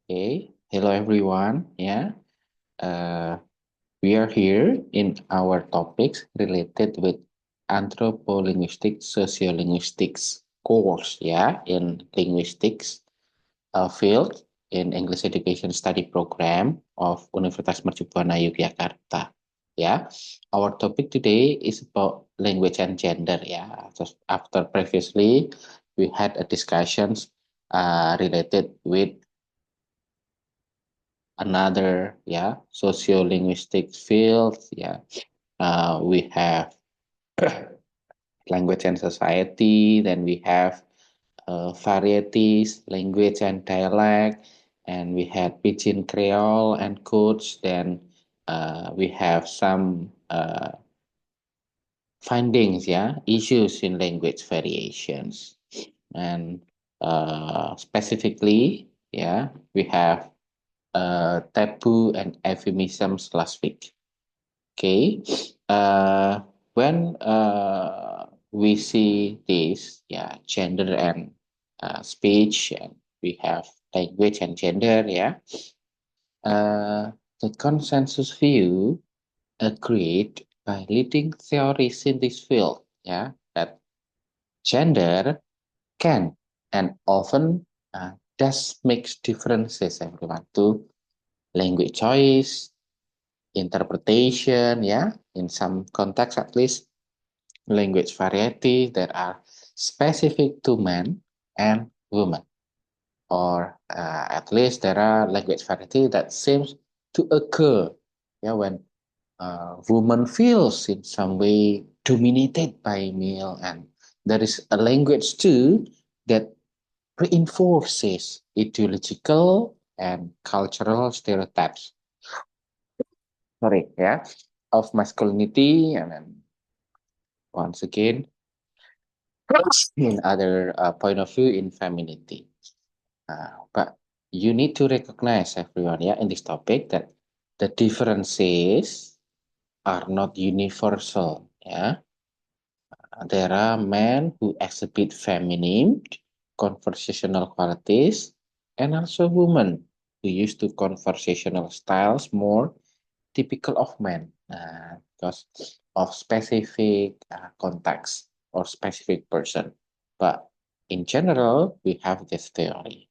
Okay, hello everyone. Uh, we are here in our topics related with anthropolinguistics, sociolinguistics course, in linguistics field in English Education Study Program of Universitas Mercubuana Yogyakarta. Yeah, our topic today is about language and gender. Just after previously we had a discussions related with another sociolinguistic field. We have language and society, then we have varieties language and dialect, and we had pidgin creole and codes. Then we have some findings, issues in language variations. And specifically, we have taboo and euphemisms last week. Okay, when we see this, gender and speech, and we have language and gender, the consensus view agreed by leading theories in this field, that gender can and often does makes differences, everyone, to language choice, interpretation, in some context at least, language variety that are specific to men and women, or at least there are language variety that seems to occur, when woman feels in some way dominated by male, and there is a language too that reinforces ideological and cultural stereotypes, sorry, of masculinity, and then once again in other point of view in femininity. But you need to recognize, everyone, in this topic, that the differences are not universal. There are men who exhibit feminine conversational qualities, and also women who used to conversational styles more typical of men, because of specific context or specific person. But in general, we have this theory.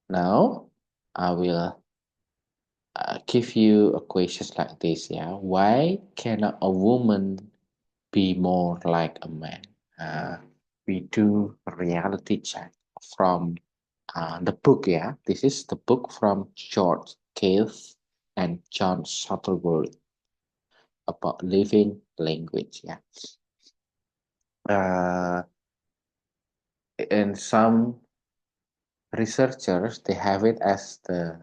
Now, I will give you a question like this. Why cannot a woman be more like a man? We do a reality check from the book. This is the book from George Cave and John Shuttleworth about living language. Uh, and some researchers, they have it as the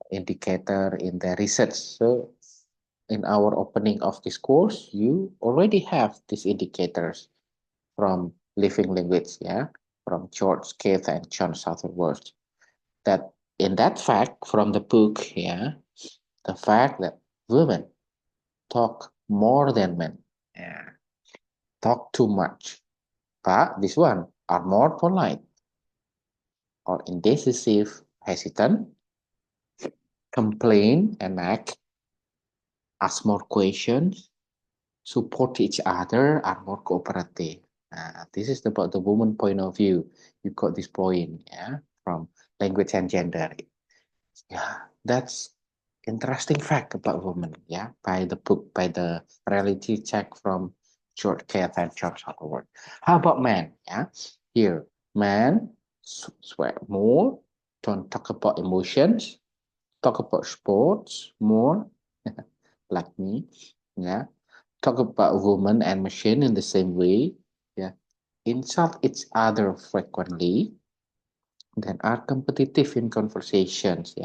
indicator in their research. So in our opening of this course, you already have these indicators from living language, from George Cave and John Shuttleworth. That in that fact from the book, the fact that women talk more than men, talk too much, but this one are more polite or indecisive, hesitant, complain and ask more questions, support each other, are more cooperative. This is about the woman point of view. You got this point, from language and gender. That's interesting fact about women, by the book, by the reality check from George Cath and George Howard. How about men? Here, men sweat more, don't talk about emotions, talk about sports more, like me, yeah. Talk about woman and machine in the same way, insult each other frequently, then are competitive in conversations,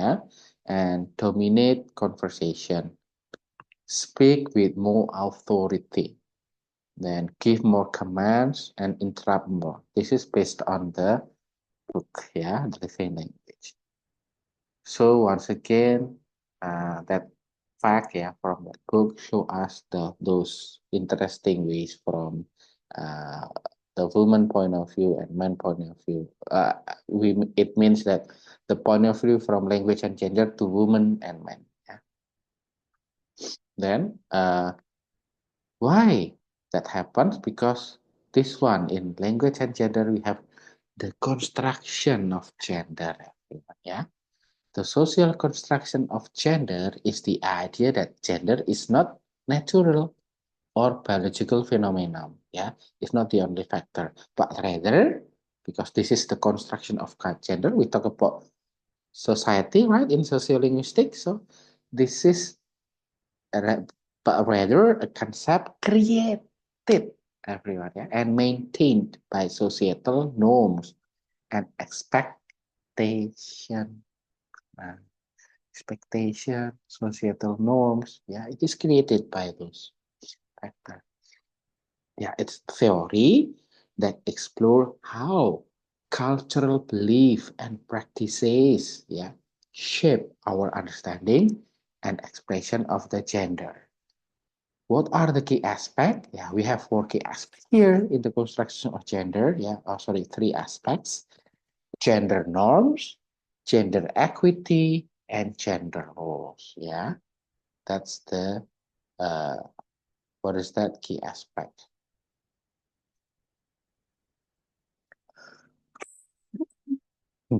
and dominate conversation, speak with more authority, then give more commands and interrupt more. This is based on the book, the living language. So once again, that fact, from that book show us those interesting ways from uh, the woman point of view and man point of view. It means that the point of view from language and gender to woman and men. Yeah. Then why that happens? Because this one in language and gender we have the construction of gender. Yeah. The social construction of gender is the idea that gender is not natural or biological phenomenon. Yeah, it's not the only factor, but rather because this is the construction of gender, we talk about society, right? In sociolinguistics, so this is but rather a concept created everyone, yeah, and maintained by societal norms and expectation. Uh, expectation, societal norms, yeah, it is created by those factors. Yeah, it's theory that explore how cultural belief and practices, yeah, shape our understanding and expression of the gender. What are the key aspects? Yeah, we have four key aspects here in the construction of gender. Yeah, oh, sorry, three aspects: gender norms, gender equity, and gender roles. Yeah, that's the what is that key aspect? Hmm.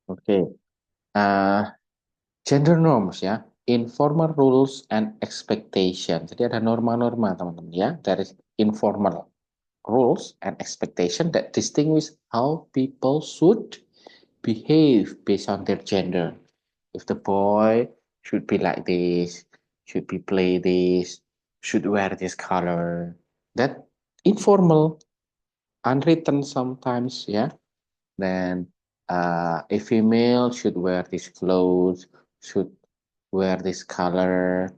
Okay. Uh, Gender norms ya, informal rules and expectation. Jadi ada norma-norma teman-teman ya, dari informal rules and expectation that distinguish how people should behave based on their gender. If the boy should be like this, should be play this, should wear this color. That informal, unwritten sometimes, yeah. Then a female should wear this clothes, should wear this color,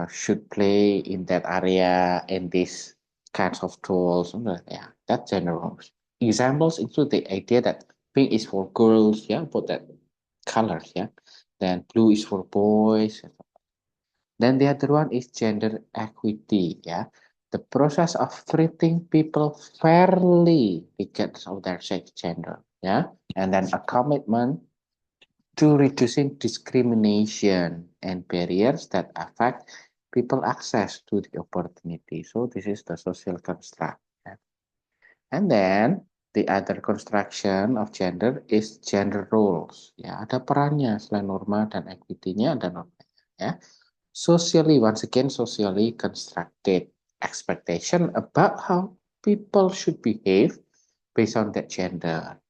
should play in that area in these kinds of tools. Yeah, that's general. Examples include the idea that pink is for girls, yeah, but that colors, yeah. Then blue is for boys. Then the other one is gender equity, yeah. The process of treating people fairly because of their sex gender, yeah. And then a commitment to reducing discrimination and barriers that affect people access to the opportunity. So this is the social construct. Yeah. And then the other construction of gender is gender roles. Ya, ada perannya selain norma dan equity-nya ada normanya. Ya. Socially, once again, socially constructed expectation about how people should behave based on that gender.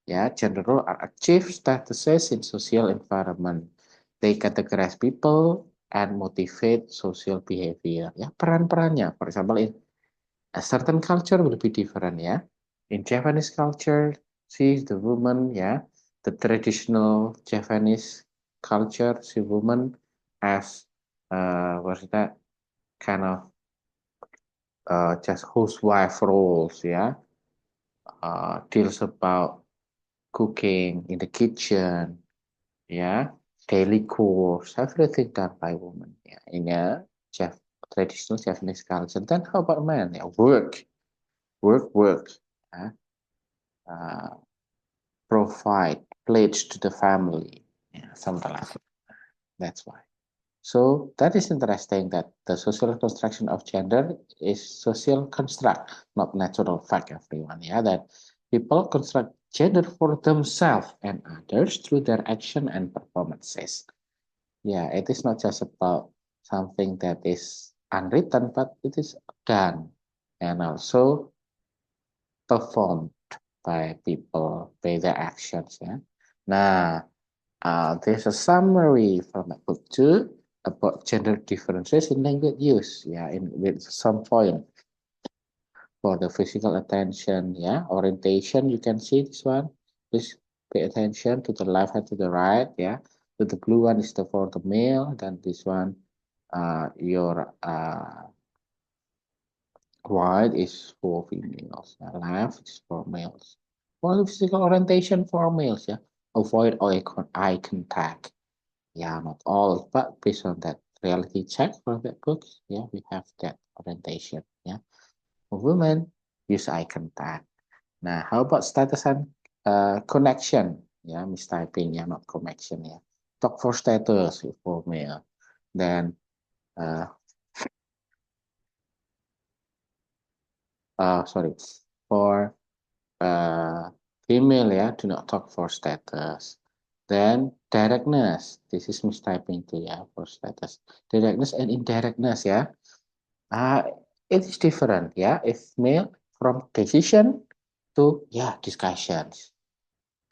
Yeah, gender role are achieved statuses in social environment. They categorize people and motivate social behavior. Ya, peran-perannya. For example, in a certain culture will be different. Yeah, in Japanese culture, she is the woman. Yeah, the traditional Japanese culture, she woman as what's that kind of just housewife roles. Yeah, deals about cooking in the kitchen, yeah, daily chores, everything done by women, yeah, in a traditional Japanese culture. Then how about men? Yeah, work, yeah, uh, provide, pledge to the family, yeah, something like that. That's why. So that is interesting that the social construction of gender is social construct, not natural fact, everyone. Yeah, that people construct gender for themselves and others through their action and performances. Yeah, it is not just about something that is unwritten, but it is done and also performed by people by their actions. Yeah. Nah, there's a summary from the book too about gender differences in language use. Yeah, in with some point for the physical attention. Yeah, orientation. You can see this one. Please pay attention to the left and to the right. Yeah, so the blue one is the for the male. Then this one, your Right is for females. Left is for males. Well, physical orientation for males, yeah. Avoid eye contact. Yeah, not all, but based on that reality check from that book, yeah, we have that orientation. Yeah. For women, use eye contact. Now, how about status and connection? Yeah, mistyping, yeah, not connection, yeah. Talk for status for male. Then, uh, sorry, for female, yeah, do not talk for status. Then directness, this is mistyping too, yeah, for status. Directness and indirectness, yeah. Uh, it is different, yeah. If male from decision to yeah discussions,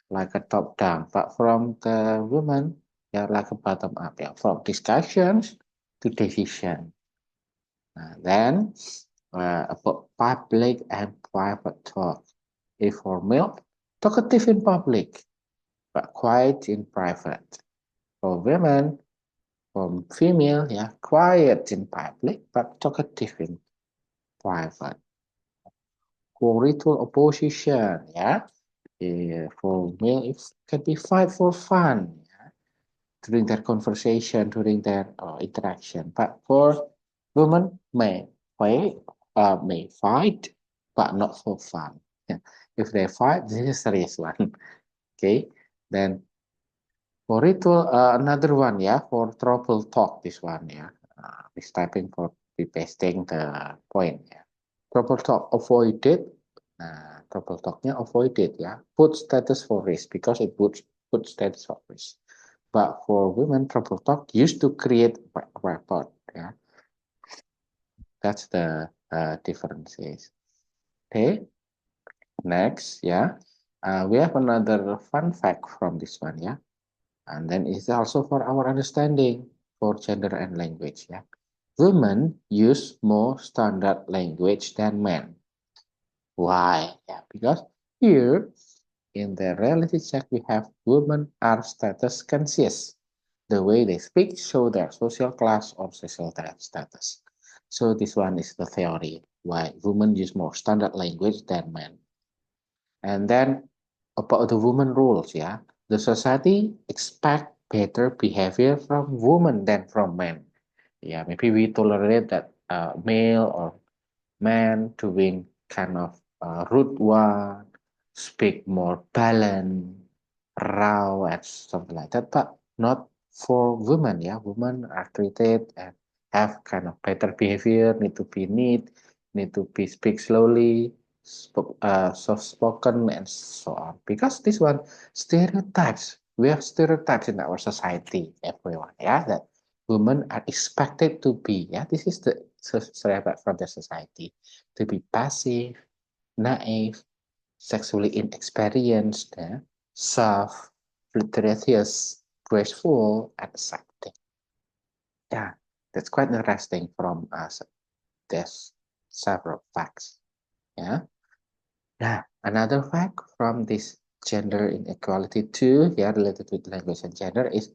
like a top down, but from the woman, yeah, like a bottom up, yeah, from discussions to decision. Then about public and private talk. If for male, talkative in public, but quiet in private. For women, from female, yeah, quiet in public, but talkative in private. For ritual opposition, yeah, for male, it can be fight for fun, yeah, during their conversation, during their interaction. But for women, may fight, but not for fun. Yeah. If they fight, this is serious one. Okay, then for ritual, another one, yeah, for trouble talk, this one, yeah, this typing for be pasting the point, yeah. Trouble talk avoided, trouble talknya avoided, yeah. Put status for risk because it put status for risk. But for women, trouble talk used to create rapport, yeah. That's the differences. Okay, next, yeah. We have another fun fact from this one, yeah. And then it's also for our understanding for gender and language. Yeah, women use more standard language than men. Why? Yeah, because here in the reality check we have women are status conscious. The way they speak show their social class or social status. So this one is the theory why women use more standard language than men. And then about the women rules, yeah, the society expect better behavior from women than from men. Yeah, maybe we tolerate that male or man doing kind of rude one, speak more balanced, raw, and something like that, but not for women. Yeah, women are treated and have kind of better behavior, need to be neat, need to be speak slowly, soft spoken, and so on. Because this one stereotypes, we have stereotypes in our society, everyone. Yeah, that women are expected to be. Yeah, this is the stereotype from the society to be passive, naive, sexually inexperienced, yeah, soft, flirtatious, graceful, and accepting. Yeah, that's quite interesting from us. There's several facts. Yeah. Now, another fact from this gender inequality too, yeah, related with language and gender is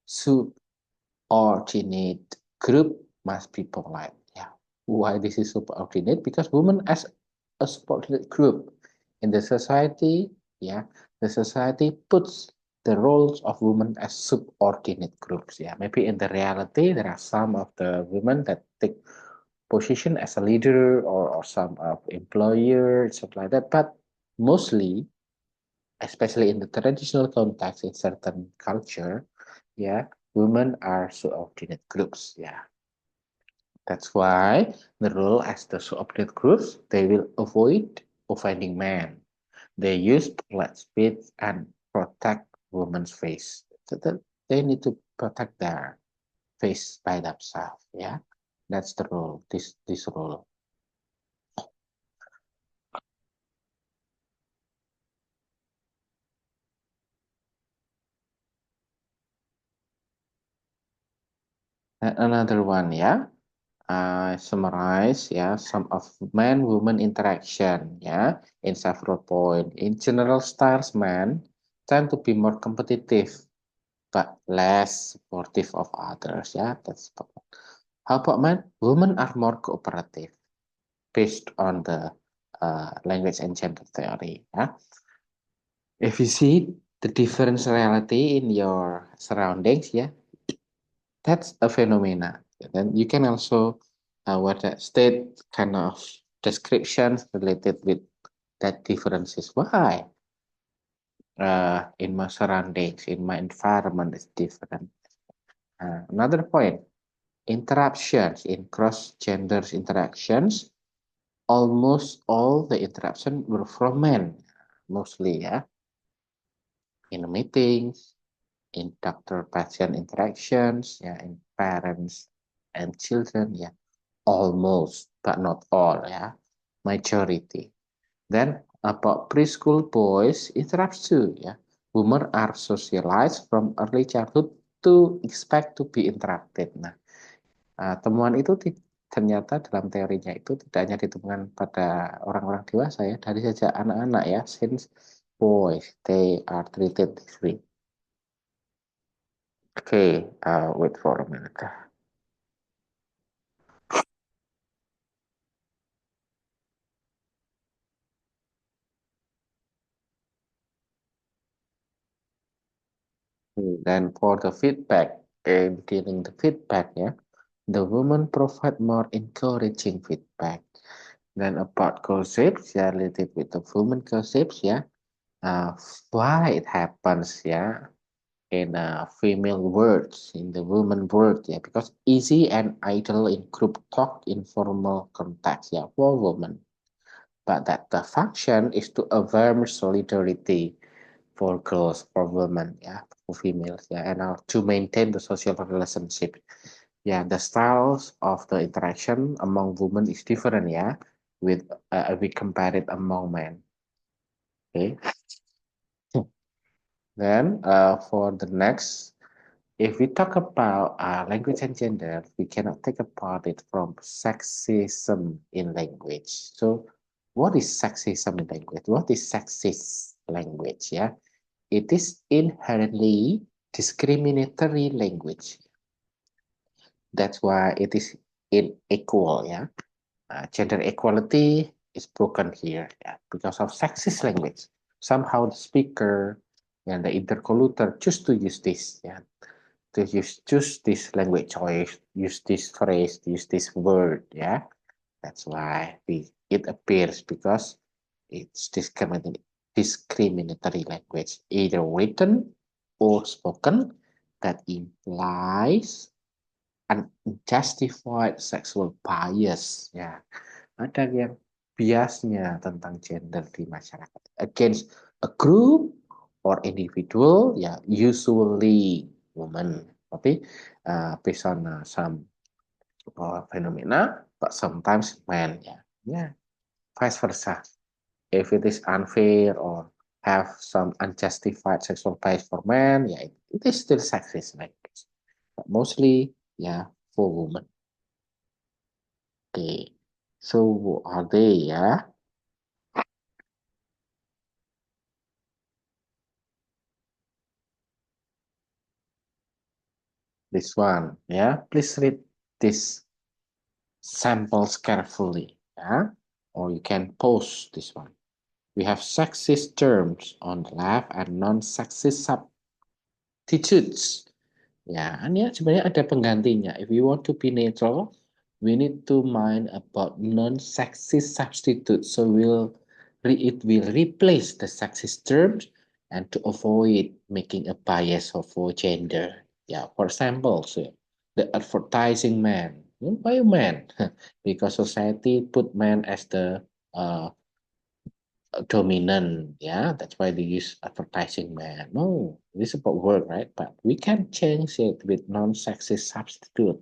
subordinate group must be polite. Yeah. Why this is subordinate? Because women as a subordinate group in the society, yeah, the society puts the roles of women as subordinate groups. Yeah, maybe in the reality there are some of the women that take position as a leader or some employer, something like that. But mostly, especially in the traditional context in certain culture, yeah, women are subordinate groups. Yeah, that's why the role as the subordinate groups, they will avoid offending men. They use polite speech and protect women's face. So that they need to protect their face by themselves. Yeah, that's the role. This role. And another one, yeah. I summarize, yeah, some of man-woman interaction, yeah, in several points. In general styles, men tend to be more competitive, but less supportive of others, yeah. That's how about men? Women are more cooperative. based on the language and gender theory. Yeah? If you see the different reality in your surroundings, yeah, that's a phenomena. Then you can also what state kind of descriptions related with that differences. Why? In my surroundings, in my environment is different. Another point, interruptions in cross-gender interactions. Almost all the interruptions were from men, mostly, yeah, in meetings, in doctor-patient interactions, yeah, in parents and children, yeah, almost, but not all, yeah, majority. Then about preschool boys interrupts too, yeah. Women are socialized from early childhood to expect to be interrupted. Nah, temuan itu ternyata dalam teorinya itu tidak hanya ditemukan pada orang-orang dewasa ya, dari sejak anak-anak ya, since boys they are treated differently. Okay, wait for a minute. Then for the feedback, and dealing the feedback, yeah, the women provide more encouraging feedback. Then about gossips, yeah, related with the women gossips, yeah, why it happens, yeah, in female words, in the woman word, yeah, because easy and idle in group talk, informal context, yeah, for women. But that the function is to affirm solidarity for girls, for women, yeah, for females, yeah, and to maintain the social relationship. Yeah, the styles of the interaction among women is different, yeah, with we compare it among men. Okay, then for the next, if we talk about language and gender, we cannot take apart it from sexism in language. So, what is sexism in language? What is sexist language? Yeah, it is inherently discriminatory language. That's why it is unequal. Yeah, gender equality is broken here, yeah, because of sexist language. Somehow the speaker and the interlocutor choose to use this, yeah, to choose this language choice, use this phrase, use this word, yeah. That's why it appears because it's discriminatory language, either written or spoken, that implies unjustified sexual bias, ya. Ada yang biasnya tentang gender di masyarakat against a group or individual, ya, usually woman, tapi based on some phenomena, but sometimes men, ya, yeah, vice versa. If it is unfair or have some unjustified sexual bias for men, yeah, it is still sexist language, but mostly, yeah, for women. Okay, so are they, yeah? This one, yeah? Please read this samples carefully, yeah? Or you can pause this one. We have sexist terms on the left and non-sexist substitutes. Ya, ini sebenarnya ada penggantinya. If we want to be neutral, we need to mind about non-sexist substitute. So it will replace the sexist terms and to avoid making a bias for gender. Yeah, for example, so the advertising man. Why man? Because society put man as the dominant. Yeah, that's why they use advertising man. No, this is about work, right? But we can change it with non-sexist substitute,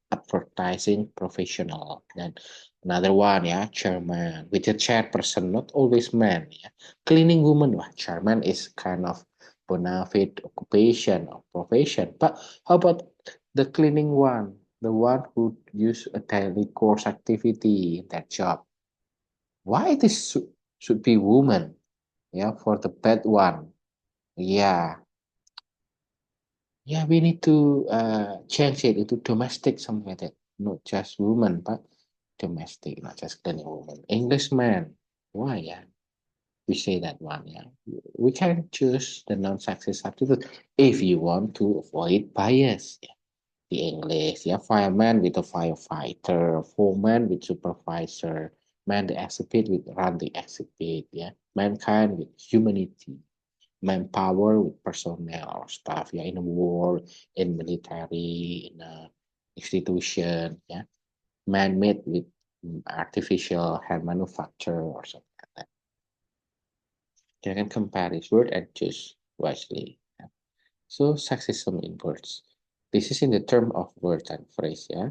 advertising professional. Then another one, yeah, chairman with a chairperson, not always man. Yeah, cleaning woman. Wah, chairman is kind of bona fide occupation or profession. But how about the cleaning one, the one who use a daily course activity in that job? Why this should be woman? Yeah, for the bad one. Yeah, yeah, we need to change it into domestic, something like that, not just woman, but domestic, not just cleaning woman. Englishman, why? Yeah, we say that one. Yeah, we can choose the non-sexist substitute if you want to avoid bias. Yeah. The English, yeah, fireman with a firefighter, foreman with supervisor, man the exhibit with run the exhibit, yeah, mankind with humanity, manpower with personnel or staff, yeah, in a war, in military, in a institution, yeah, man-made with artificial hand manufacture or something like that. You can compare this word and choose wisely. Yeah. So sexism in words. This is in the term of word and phrase, yeah.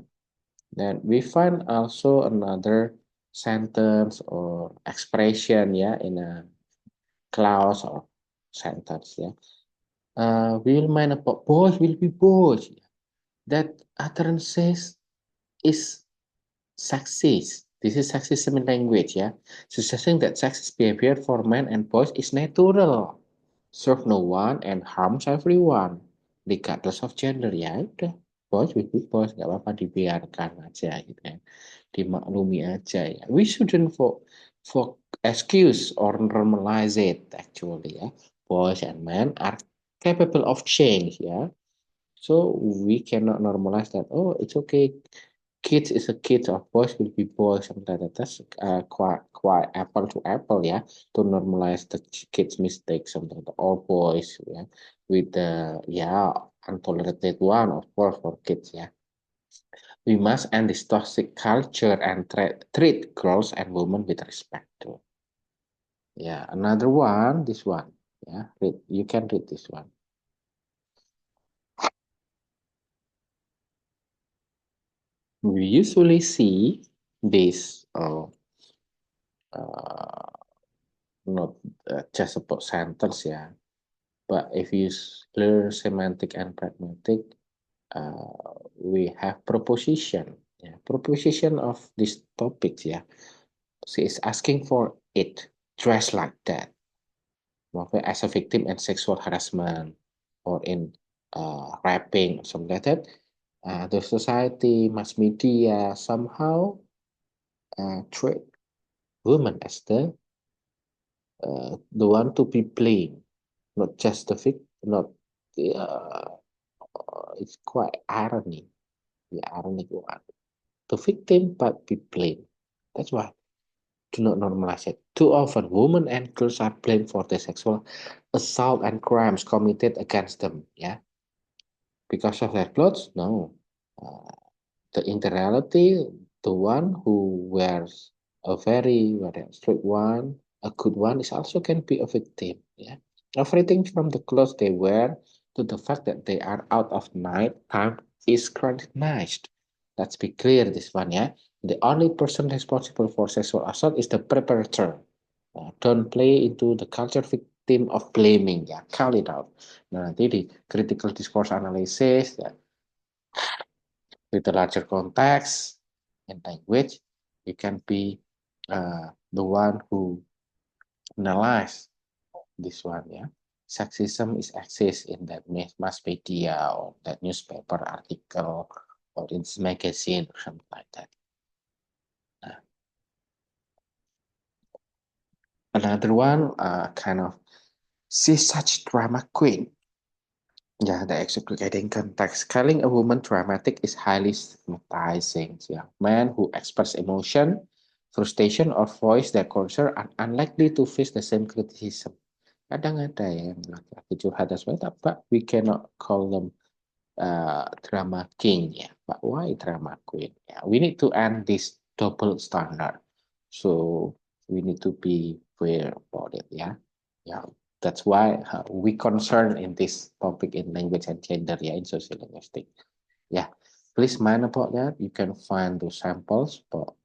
Then we find also another sentence or expression, yeah, in a clause or sentence, yeah. We'll mind about boys will be boys. That utterances is sexist. This is sexism in language, yeah. Suggesting that sexist behavior for men and boys is natural, serve no one and harms everyone, regardless of gender, ya udah. Boys will be boys, nggak apa-apa dibiarkan aja gitu ya. Dimaklumi aja ya. We shouldn't for excuse or normalize it actually ya. Boys and men are capable of change ya. So we cannot normalize that. Oh, it's okay. Kids is a kid, of boys will be boys, something like that. That's quite apple to apple, yeah. To normalize the kids' mistakes, something like that. All boys, yeah, with the untolerated one, of course, for kids, yeah. We must end this toxic culture and treat girls and women with respect too. Yeah, another one, this one. Yeah, you can read this one. We usually see this uh, not just about sentence, yeah, but if you learn semantic and pragmatic, we have proposition. Yeah, proposition of these topics. Yeah, she is asking for it dressed like that, as a victim in sexual harassment or in rapping or something like that. The society, mass media somehow treat women as the one to be blamed, not just the victim, not uh, it's quite irony, the ironic one. The victim but be blamed. That's why do not normalize it. Too often, women and girls are blamed for the sexual assault and crimes committed against them. Yeah, because of their clothes? No. Uh, in the reality, the one who wears a very strict one, a good one, is also can be a victim. Yeah, everything from the clothes they wear to the fact that they are out of night time is recognized. Let's be clear this one, yeah. The only person responsible for sexual assault is the perpetrator. Don't play into the culture victim of blaming, ya. Call it out. Nah, nanti di critical discourse analysis, ya, with the larger context and language, you can be the one who analyze this one, yeah. Sexism is exists in that mass media or that newspaper article or in this magazine or something like that. Nah, another one, kind of, she's such drama queen. Yeah, the exaggerating context. Calling a woman dramatic is highly stigmatizing. Yeah, men who express emotion, frustration, or voice their concern are unlikely to face the same criticism. Kadang ada yang laki-laki curhat dan sebagainya, but we cannot call them drama king. Yeah, but why drama queen? Yeah, we need to end this double standard. So we need to be fair about it. Yeah, yeah. That's why we concern in this topic in language and gender, yeah, in social linguistics. Yeah, please mind about that. You can find those samples about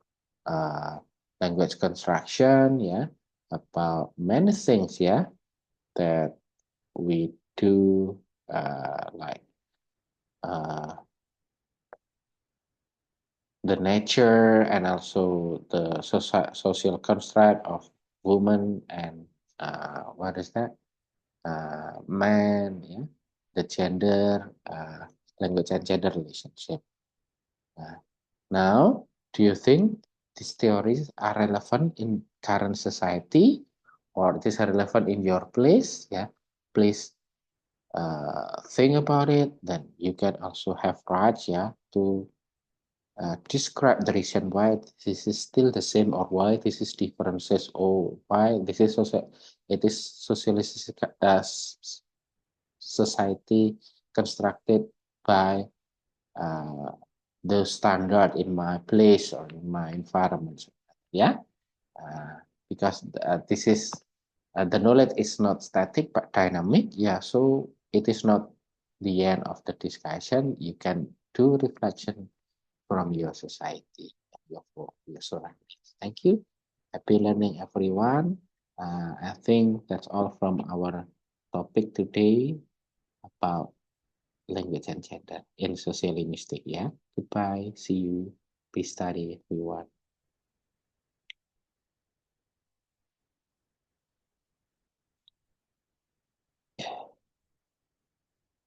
uh, language construction, yeah, about many things, yeah, that we do like uh, the nature and also the social construct of woman and what is that? Man, yeah, the gender, language and gender relationship. Uh, now, do you think these theories are relevant in current society, or it is relevant in your place, yeah, please think about it. Then you can also have rights, yeah, to describe the reason why this is still the same, or why this is differences, or why this is social, it is socialist society constructed by uh, the standard in my place or in my environment. Yeah, because this is the knowledge is not static but dynamic. Yeah, so it is not the end of the discussion. You can do reflection from your society, your surroundings. Thank you. Happy learning, everyone. I think that's all from our topic today about language and gender in social linguistics. Yeah. Goodbye. See you. Please study, everyone.